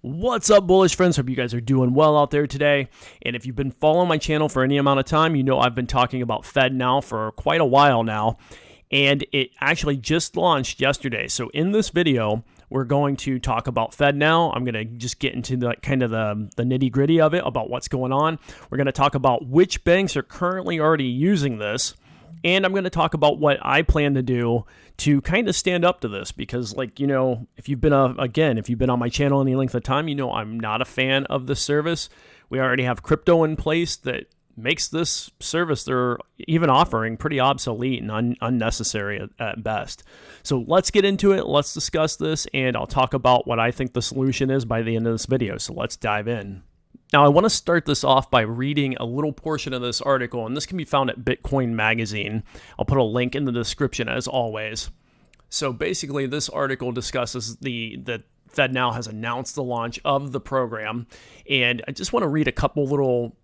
What's up, bullish friends? Hope you guys are doing well out there today. And if you've been following my channel for any amount of time, you know I've been talking about Fednow for quite a while now. And it actually just launched yesterday. So in this video, we're going to talk about Fednow. I'm going to just get into the kind of the nitty gritty of it, about what's going on. We're going to talk about which banks are currently already using this. And I'm going to talk about what I plan to do to kind of stand up to this, because, like, you know, if you've been on my channel any length of time, you know I'm not a fan of this service. We already have crypto in place that makes this service they're even offering pretty obsolete and unnecessary at best. So let's get into it. Let's discuss this, and I'll talk about what I think the solution is by the end of this video. So let's dive in. Now, I want to start this off by reading a little portion of this article, and this can be found at Bitcoin Magazine. I'll put a link in the description as always. So basically, this article discusses that Fednow has announced the launch of the program, and I just want to read a couple little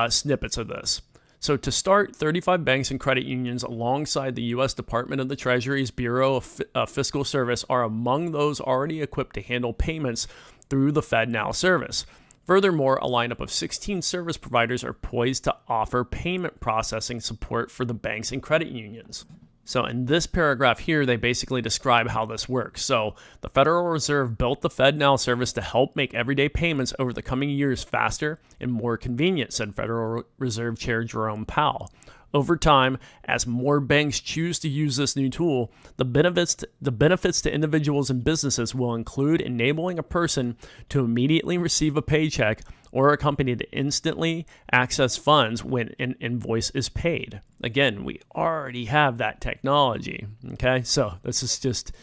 snippets of this. So to start, 35 banks and credit unions alongside the U.S. Department of the Treasury's Bureau of Fiscal Service are among those already equipped to handle payments through the Fednow service. Furthermore, a lineup of 16 service providers are poised to offer payment processing support for the banks and credit unions. So in this paragraph here, they basically describe how this works. So the Federal Reserve built the Fednow service to help make everyday payments over the coming years faster and more convenient, said Federal Reserve Chair Jerome Powell. Over time, as more banks choose to use this new tool, the benefits to individuals and businesses will include enabling a person to immediately receive a paycheck or a company to instantly access funds when an invoice is paid. Again, we already have that technology. Okay, so this is just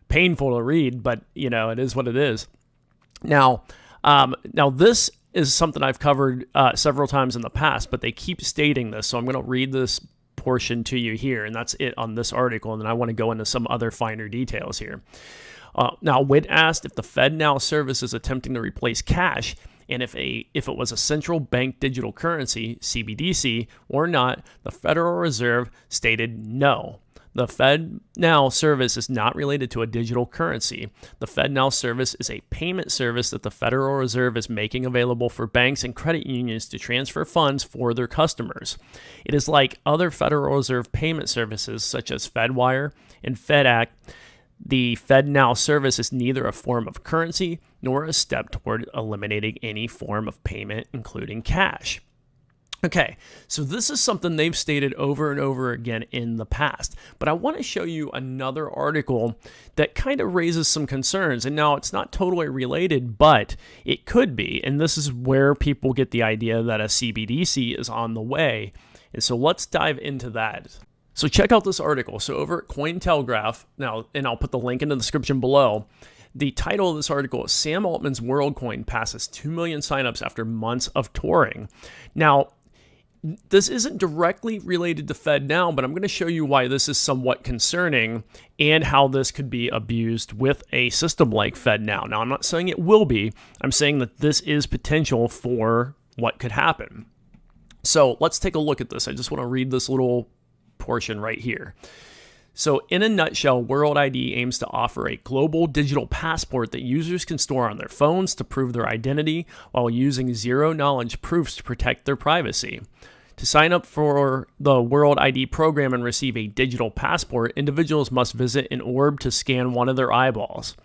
painful to read, but you know, it is what it is. Now this is something I've covered several times in the past, but they keep stating this. So I'm going to read this portion to you here, and that's it on this article. And then I want to go into some other finer details here. Now, when asked if the Fednow service is attempting to replace cash, and if it was a central bank digital currency, CBDC, or not, the Federal Reserve stated no. The Fednow service is not related to a digital currency. The Fednow service is a payment service that the Federal Reserve is making available for banks and credit unions to transfer funds for their customers. It is like other Federal Reserve payment services such as FedWire and FedAct. The Fednow service is neither a form of currency nor a step toward eliminating any form of payment, including cash. Okay, so this is something they've stated over and over again in the past, but I want to show you another article that kind of raises some concerns. And now it's not totally related, but it could be. And this is where people get the idea that a CBDC is on the way. And so let's dive into that. So check out this article. So over at Cointelegraph, now, and I'll put the link in the description below, the title of this article is Sam Altman's WorldCoin passes 2 million signups after months of touring. Now, this isn't directly related to Fednow, but I'm going to show you why this is somewhat concerning and how this could be abused with a system like Fednow. Now, I'm not saying it will be. I'm saying that this is potential for what could happen. So let's take a look at this. I just want to read this little portion right here. So in a nutshell, World ID aims to offer a global digital passport that users can store on their phones to prove their identity while using zero-knowledge proofs to protect their privacy. To sign up for the World ID program and receive a digital passport, individuals must visit an orb to scan one of their eyeballs.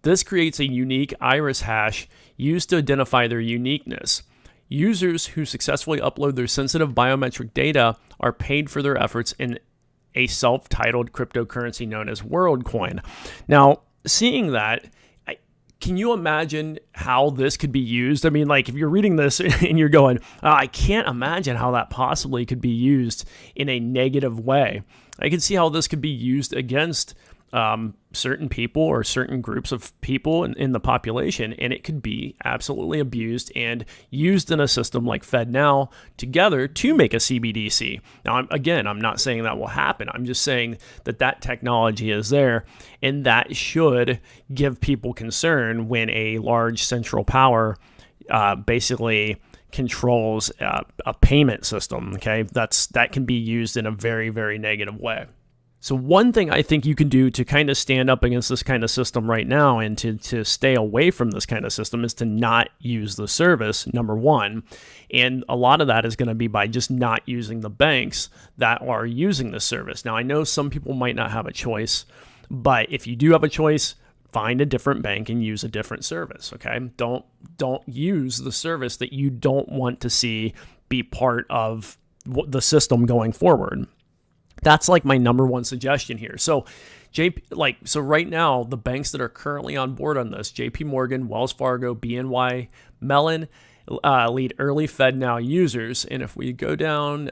This creates a unique iris hash used to identify their uniqueness. Users who successfully upload their sensitive biometric data are paid for their efforts in a self-titled cryptocurrency known as WorldCoin. Now, seeing that, can you imagine how this could be used? I mean, like, if you're reading this and you're going, I can't imagine how that possibly could be used in a negative way. I can see how this could be used against certain people or certain groups of people in the population, and it could be absolutely abused and used in a system like Fednow together to make a CBDC. Now, I'm not saying that will happen. I'm just saying that technology is there, and that should give people concern when a large central power basically controls a payment system. Okay, that can be used in a very, very negative way. So one thing I think you can do to kind of stand up against this kind of system right now and to stay away from this kind of system is to not use the service, number one. And a lot of that is going to be by just not using the banks that are using the service. Now, I know some people might not have a choice, but if you do have a choice, find a different bank and use a different service, okay? Don't use the service that you don't want to see be part of the system going forward. That's like my number one suggestion here. So right now, the banks that are currently on board on this, JP Morgan, Wells Fargo, BNY Mellon, lead early Fednow users. And if we go down,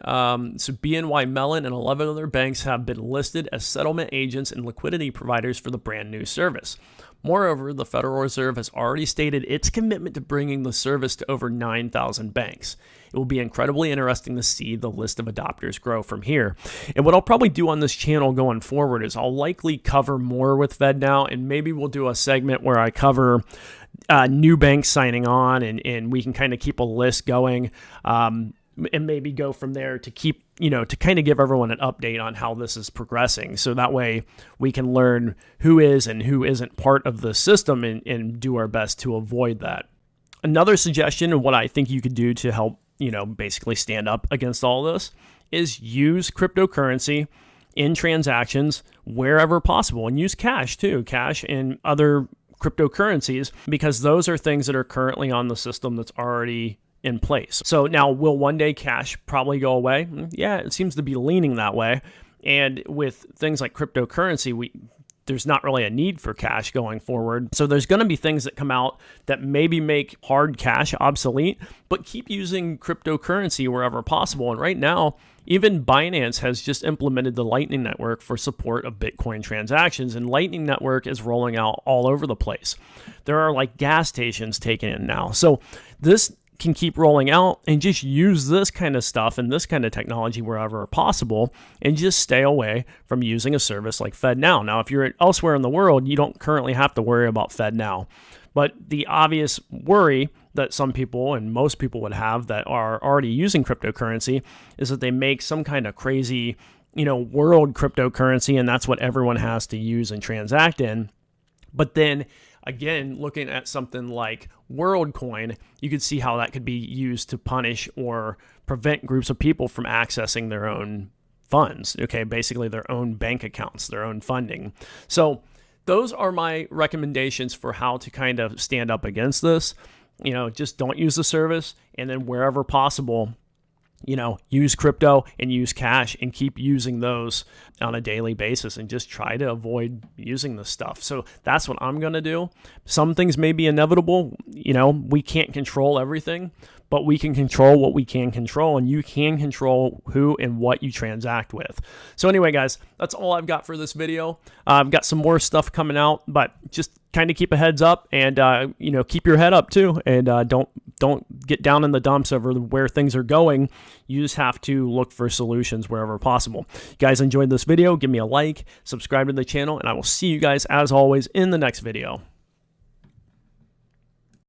so BNY Mellon and 11 other banks have been listed as settlement agents and liquidity providers for the brand new service. Moreover, the Federal Reserve has already stated its commitment to bringing the service to over 9,000 banks. It will be incredibly interesting to see the list of adopters grow from here. And what I'll probably do on this channel going forward is I'll likely cover more with Fednow, and maybe we'll do a segment where I cover new banks signing on, and we can kind of keep a list going, and maybe go from there to keep, to kind of give everyone an update on how this is progressing. So that way we can learn who is and who isn't part of the system and do our best to avoid that. Another suggestion of what I think you could do to help, basically stand up against all this is use cryptocurrency in transactions wherever possible, and use cash too, cash and other cryptocurrencies, because those are things that are currently on the system that's already in place. So now, will one day cash probably go away? Yeah, it seems to be leaning that way. And with things like cryptocurrency, there's not really a need for cash going forward. So there's going to be things that come out that maybe make hard cash obsolete, but keep using cryptocurrency wherever possible. And right now, even Binance has just implemented the Lightning Network for support of Bitcoin transactions, and Lightning Network is rolling out all over the place. There are like gas stations taken in now. So this can keep rolling out, and just use this kind of stuff and this kind of technology wherever possible, and just stay away from using a service like Fednow. Now, if you're elsewhere in the world, you don't currently have to worry about Fednow. But the obvious worry that some people and most people would have that are already using cryptocurrency is that they make some kind of crazy, world cryptocurrency, and that's what everyone has to use and transact in. But then again, looking at something like WorldCoin, you could see how that could be used to punish or prevent groups of people from accessing their own funds, okay? Basically their own bank accounts, their own funding. So those are my recommendations for how to kind of stand up against this. Just don't use the service, and then wherever possible, use crypto and use cash, and keep using those on a daily basis, and just try to avoid using this stuff. So that's what I'm going to do. Some things may be inevitable. We can't control everything, but we can control what we can control, and you can control who and what you transact with. So anyway, guys, that's all I've got for this video. I've got some more stuff coming out, but just kind of keep a heads up, and keep your head up too, and don't get down in the dumps over where things are going. You just have to look for solutions wherever possible. If you guys enjoyed this video, give me a like, subscribe to the channel, and I will see you guys as always in the next video.